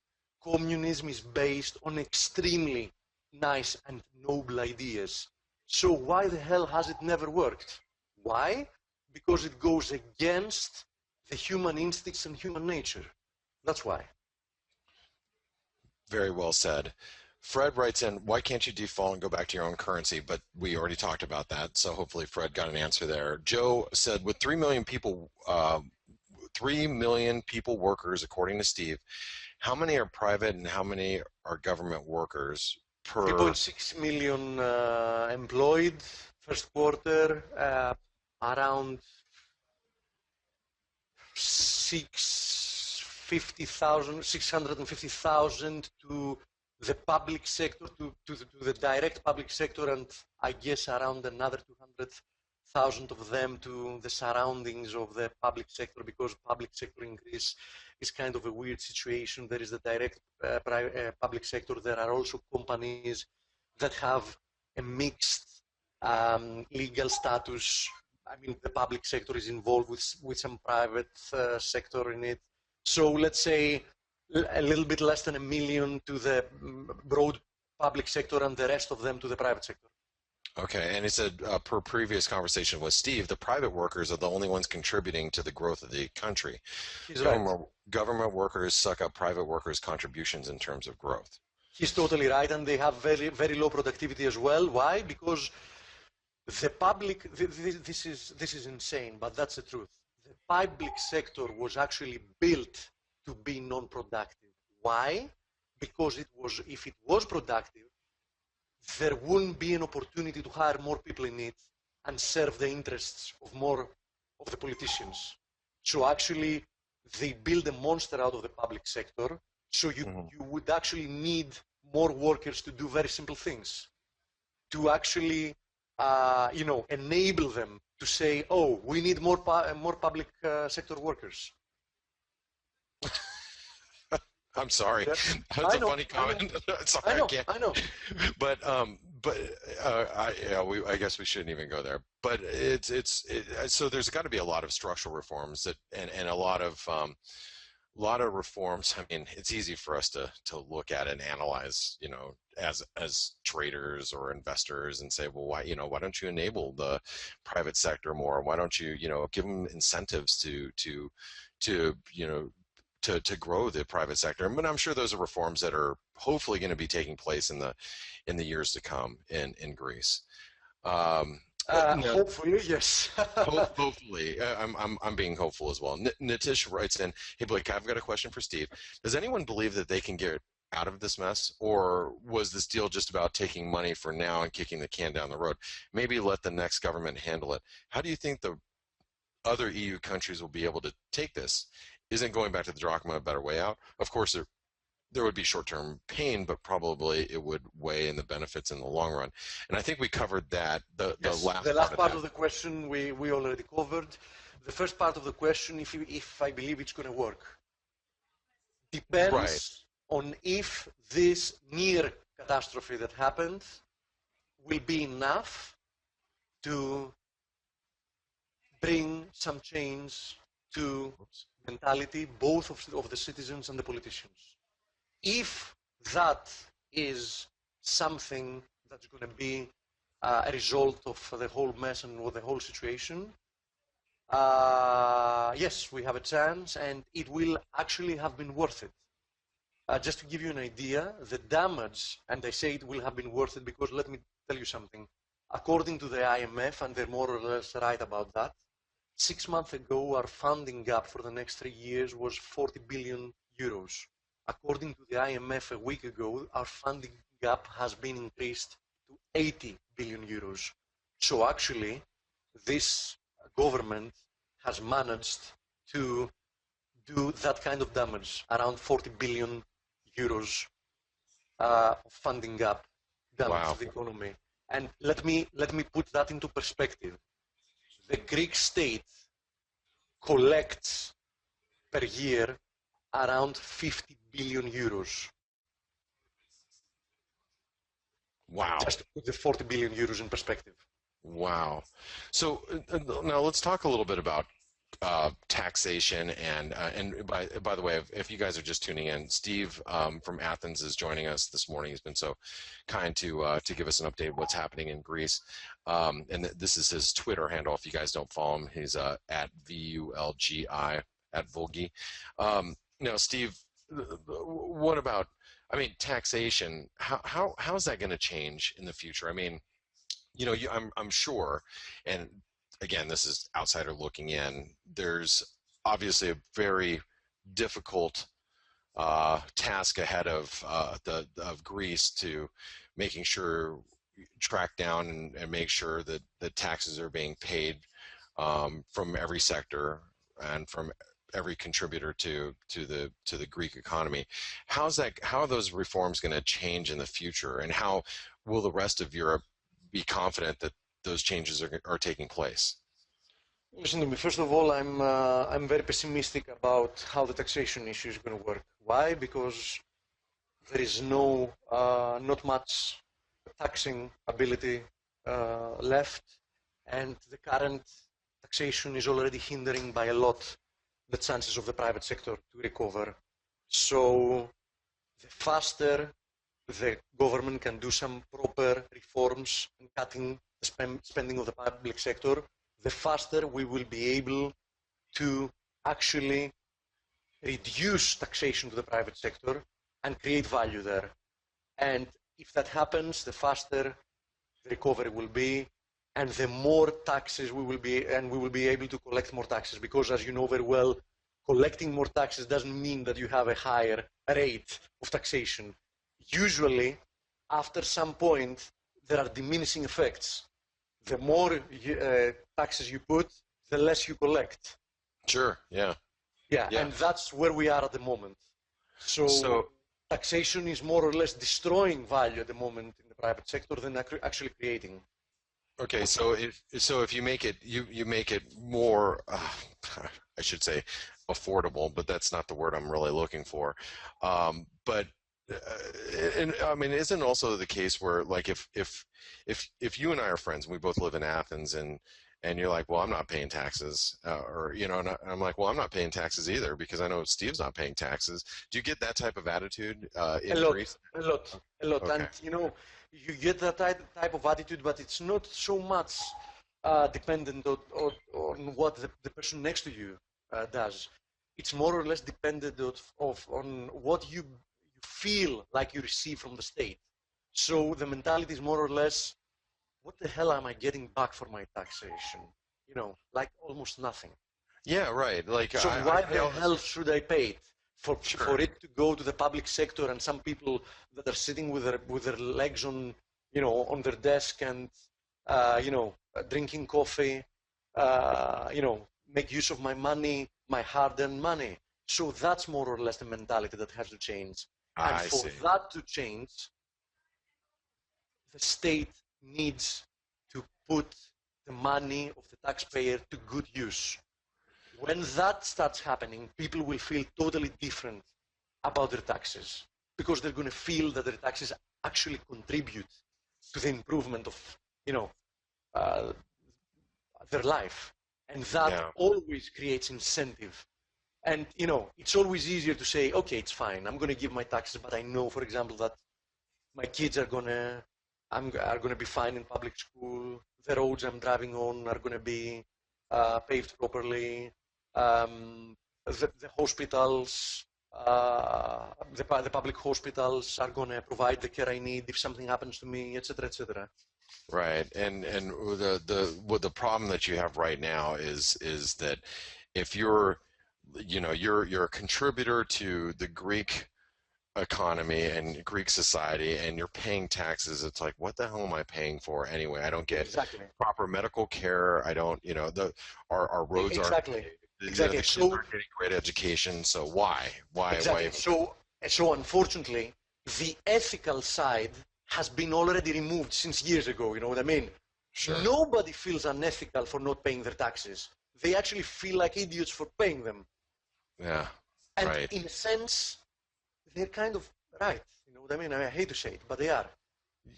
Communism is based on extremely nice and noble ideas. So why the hell has it never worked? Why? Because it goes against the human instincts and human nature. That's why. Very well said. Fred writes in, why can't you default and go back to your own currency? But we already talked about that, so hopefully Fred got an answer there. Joe said, with 3 million people workers, according to Steve, how many are private and how many are government workers per? 3.6 million employed first quarter, around 650,000 to the public sector, to the direct public sector, and I guess around another 200,000 of them to the surroundings of the public sector, because public sector in Greece is kind of a weird situation. There is the direct public sector. There are also companies that have a mixed legal status. I mean, the public sector is involved with some private sector in it. So let's say a little bit less than 1 million to the broad public sector and the rest of them to the private sector. Okay, and he said, per previous conversation with Steve, the private workers are the only ones contributing to the growth of the country. He's right. Government workers suck up private workers' contributions in terms of growth. He's totally right, and they have very, very low productivity as well. Why? Because the public, this is insane, but that's the truth. The public sector was actually built to be non-productive. Why? Because if it was productive, there wouldn't be an opportunity to hire more people in it and serve the interests of more of the politicians. So actually, they build a monster out of the public sector. So you would actually need more workers to do very simple things, to actually enable them to say, oh, we need more public sector workers. I'm sorry. Yeah. That's a funny comment. Sorry, I can't. I know. I guess we shouldn't even go there. But so there's got to be a lot of structural reforms and a lot of reforms. I mean, it's easy for us to look at and analyze, as traders or investors and say, well, why don't you enable the private sector more? Why don't you, give them incentives to grow the private sector? But I'm sure those are reforms that are hopefully going to be taking place in the years to come in Greece. No, Hopefully, yes. hopefully, I'm being hopeful as well. Nitish writes in, "Hey Blake, I've got a question for Steve. Does anyone believe that they can get out of this mess, or was this deal just about taking money for now and kicking the can down the road? Maybe let the next government handle it. How do you think the other EU countries will be able to take this? Isn't going back to the drachma a better way out? Of course, there would be short-term pain, but probably it would weigh in the benefits in the long run." And I think we covered that. The Yes, last the last part part of the question we already covered. the first part of the question, if I believe it's going to work, Right. depends on if this near catastrophe that happened will be enough to bring some change to Oops. mentality, both of the citizens and the politicians. If that is something that's going to be a result of the whole mess and the whole situation, yes, we have a chance, and it will actually have been worth it. Just to give you an idea, the damage, and I say it will have been worth it because let me tell you something. According to the IMF, and they're more or less right about that, 6 months ago, our funding gap for the next 3 years was 40 billion euros. According to the IMF a week ago, our funding gap has been increased to 80 billion euros. So actually, this government has managed to do that kind of damage, around 40 billion euros funding gap damage to Wow. the economy. And let me put that into perspective. The Greek state collects per year around 50 billion euros. Wow. Just to put the 40 billion euros in perspective. Wow. So now let's talk a little bit about taxation and by the way, if you guys are just tuning in, Steve from Athens is joining us this morning. He's been so kind to give us an update of what's happening in Greece. And this is his Twitter handle. If you guys don't follow him, he's at VULGI at Vulgi. Now, Steve, what about? I mean, taxation. How is that going to change in the future? I mean, I'm sure, and again, this is outsider looking in. There's obviously a very difficult task ahead of Greece to making sure track down and make sure that the taxes are being paid from every sector and from every contributor to the Greek economy. How are those reforms going to change in the future, and how will the rest of Europe be confident that those changes are taking place? Listen to me. First of all, I'm very pessimistic about how the taxation issue is going to work. Why? Because there is not much taxing ability left, and the current taxation is already hindering by a lot the chances of the private sector to recover. So the faster the government can do some proper reforms and cutting the spending of the public sector, the faster we will be able to actually reduce taxation to the private sector and create value there. And if that happens, the faster the recovery will be, and the more taxes we will be able to collect more taxes. Because as you know very well, collecting more taxes doesn't mean that you have a higher rate of taxation. Usually, after some point, there are diminishing effects. The more taxes you put, the less you collect. Sure. Yeah. Yeah, Yeah. and that's where we are at the moment. So taxation is more or less destroying value at the moment in the private sector than actually creating. Okay, so if you make it more, I should say, affordable, but that's not the word I'm really looking for. But and I mean, isn't also the case where like if you and I are friends and we both live in Athens and you're like, well, I'm not paying taxes, or and I'm like, well, I'm not paying taxes either because I know Steve's not paying taxes. Do you get that type of attitude A in lot, Greece? a lot, a lot. Okay. And you get that type of attitude, but it's not so much dependent on what the person next to you does. It's more or less dependent on what you feel like you receive from the state. So the mentality is more or less, what the hell am I getting back for my taxation? Like almost nothing. Yeah, right. Like So I why pay the all this. hell should I pay it? For Sure. it to go to the public sector and some people that are sitting with their legs on their desk and drinking coffee, make use of my money, my hard-earned money. So that's more or less the mentality that has to change. And I for see. that to change, the state needs to put the money of the taxpayer to good use. when that starts happening, people will feel totally different about their taxes because they're going to feel that their taxes actually contribute to the improvement of, you know, uh, their life. And that Yeah. always creates incentive. And, you know, it's always easier to say, okay, it's fine. I'm going to give my taxes, but I know, for example, that my kids are gonna be fine in public school. The roads I'm driving on are gonna be paved properly. The hospitals, the public hospitals are gonna provide the care I need if something happens to me, etc., etc. Right. And the problem that you have right now is that if you're a contributor to the Greek economy and Greek society and you're paying taxes, it's like, what the hell am I paying for anyway? I don't get Exactly. proper medical care. I don't, our roads aren't Exactly. paved. The Exactly. kids aren't getting great education. So why Exactly. even? So unfortunately, the ethical side has been already removed since years ago. You know what I mean? Sure. Nobody feels unethical for not paying their taxes. They actually feel like idiots for paying them. Yeah. And Right. in a sense, they're kind of right. You know what I mean? I hate to say it, but they are.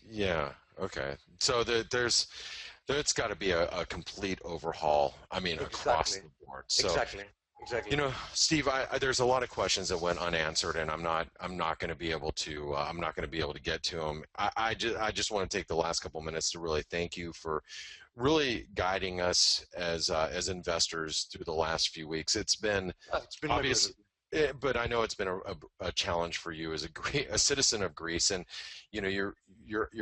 Yeah. Okay. So there's got to be a complete overhaul. I mean, across Exactly. the board. So, Exactly. Exactly. Steve, there's a lot of questions that went unanswered, and I'm not going to be able to get to them. I just want to take the last couple minutes to really thank you for really guiding us as investors through the last few weeks. It's been It's been my obvious, pleasure. but I know it's been a challenge for you as a citizen of Greece, and you're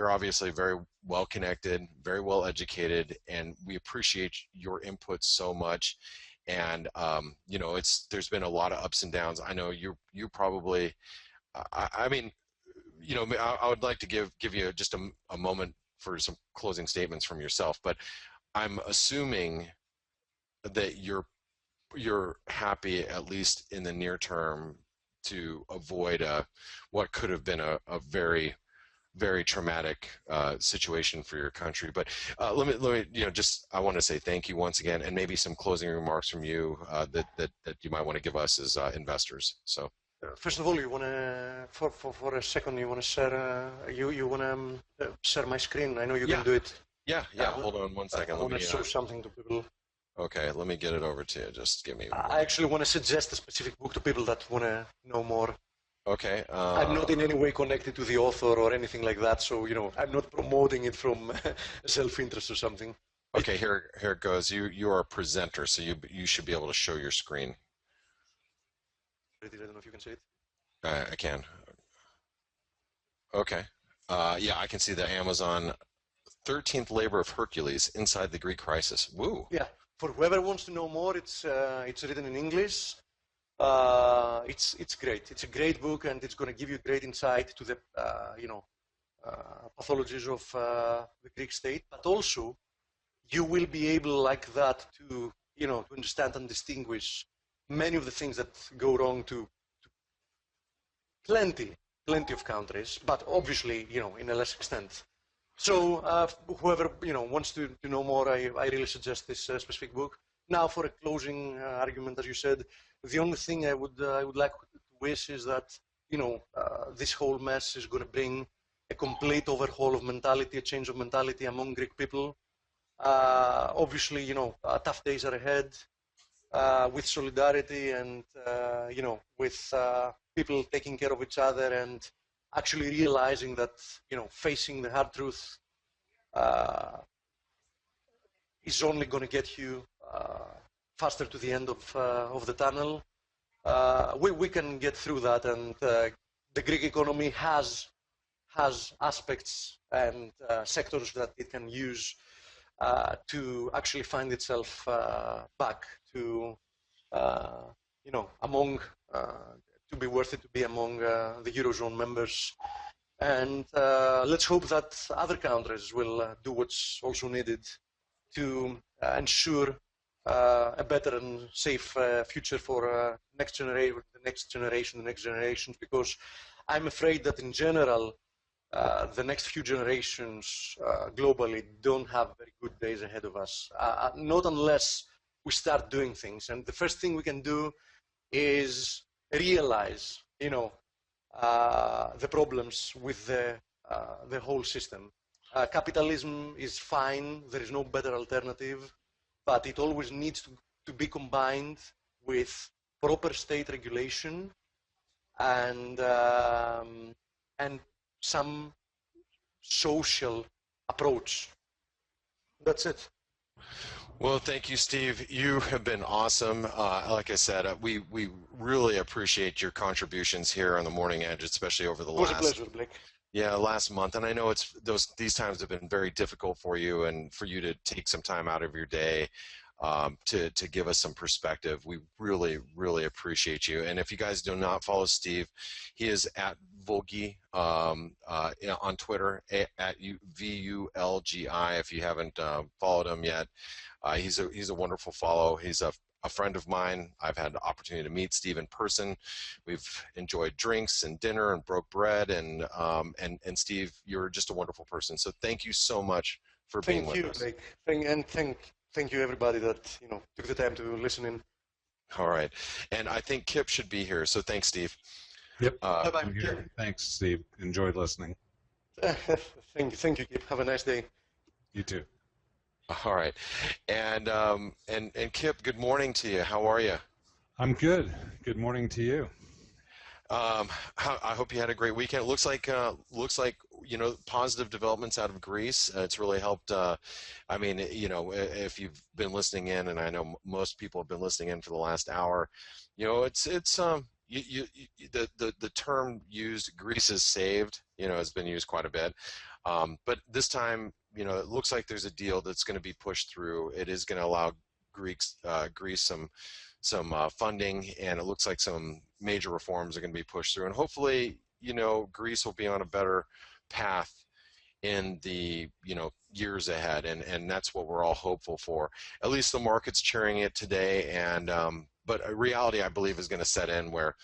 obviously very well connected, very well educated, and we appreciate your input so much. And there's been a lot of ups and downs. I know you probably. I mean, I would like to give you just a moment for some closing statements from yourself, but I'm assuming that you're happy, at least in the near term, to avoid what could have been a very very traumatic situation for your country. But let me just I want to say thank you once again, and maybe some closing remarks from you that you might want to give us as investors. So First of all, you wanna for a second, you wanna share you wanna share my screen. I know you can yeah, do it. yeah. Hold on one I second. Let wanna me. show something to people. Okay, let me get it over to you. Just give me I one. actually want to suggest a specific book to people that want to know more. Okay. I'm not in any way connected to the author or anything like that, so I'm not promoting it from self-interest or something. Okay. Here it goes. You are a presenter, so you should be able to show your screen. I don't know if you can see it. I can. Okay. Yeah, I can see the Amazon 13th Labor of Hercules inside the Greek crisis. Woo. Yeah, for whoever wants to know more, it's written in English. It's great. It's a great book, and it's going to give you great insight to the pathologies of the Greek state. But also, you will be able, like that, to to understand and distinguish many of the things that go wrong to plenty of countries, but obviously, in a less extent. So whoever wants to know more, I really suggest this specific book. Now, for a closing argument, as you said, the only thing I would like to wish is that this whole mess is going to bring a complete overhaul of mentality, a change of mentality among Greek people. Obviously, tough days are ahead. With solidarity and with people taking care of each other and actually realizing that facing the hard truth uh, is only going to get you faster to the end of the tunnel. We can get through that, and the Greek economy has aspects and sectors that it can use to actually find itself back to, uh, among, to be worth it to be among the Eurozone members. And let's hope that other countries will do what's also needed to ensure a better and safe future for the next generations, because I'm afraid that in general, the next few generations globally don't have very good days ahead of us. Not unless we start doing things. And the first thing we can do is realize, the problems with the whole system. Capitalism is fine. There is no better alternative, but it always needs to be combined with proper state regulation and and some social approach. That's it. Well, thank you, Steve. You have been awesome. Like I said, we really appreciate your contributions here on the Morning Edge, especially over the It was a last pleasure, Blake. last month. And I know these times have been very difficult for you, and for you to take some time out of your day to give us some perspective. We really, really appreciate you. And if you guys do not follow Steve, he is at Vulgi on Twitter at VULGI. If you haven't followed him yet, he's a wonderful follow. He's a friend of mine. I've had the opportunity to meet Steve in person. We've enjoyed drinks and dinner and broke bread. And Steve, you're just a wonderful person. So thank you so much for being Thank with you, us. Blake. Thank you, everybody that took the time to listen in. All right. And I think Kip should be here. So thanks, Steve. Yep, Bye bye. I'm here. Thanks, Steve. Enjoyed listening. Thank you, Kip. Have a nice day. You too. All right. And Kip, good morning to you. How are you? I'm good. Good morning to you. I hope you had a great weekend. It looks like positive developments out of Greece. It's really helped. I mean, if you've been listening in, and I know most people have been listening in for the last hour, it's the term used, Greece is saved, has been used quite a bit. But this time, it looks like there's a deal that's going to be pushed through. It is going to allow Greece some funding, and it looks like some major reforms are going to be pushed through. And hopefully, Greece will be on a better path in the years ahead, and that's what we're all hopeful for. At least the market's cheering it today, and but a reality I believe is going to set in where,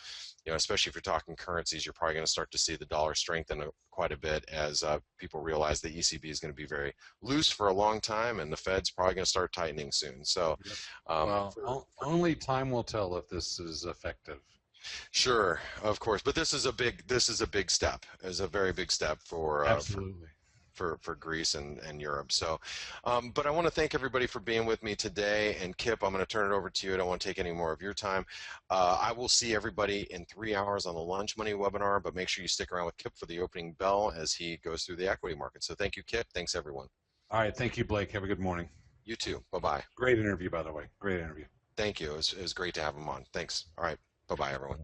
especially if you're talking currencies, you're probably going to start to see the dollar strengthen quite a bit as people realize the ECB is going to be very loose for a long time, and the Fed's probably going to start tightening soon. So, Yep. Only time will tell if this is effective. sure, of course, but this is a big step. It's a very big step Absolutely. for Greece and Europe. So, but I want to thank everybody for being with me today. And Kip, I'm going to turn it over to you. I don't want to take any more of your time. I will see everybody in 3 hours on the Lunch Money webinar, but make sure you stick around with Kip for the opening bell as he goes through the equity market. So thank you, Kip. Thanks, everyone. All right. Thank you, Blake. Have a good morning. You too. Bye-bye. Great interview, by the way. Great interview. Thank you. It was great to have him on. Thanks. All right. Bye-bye, everyone.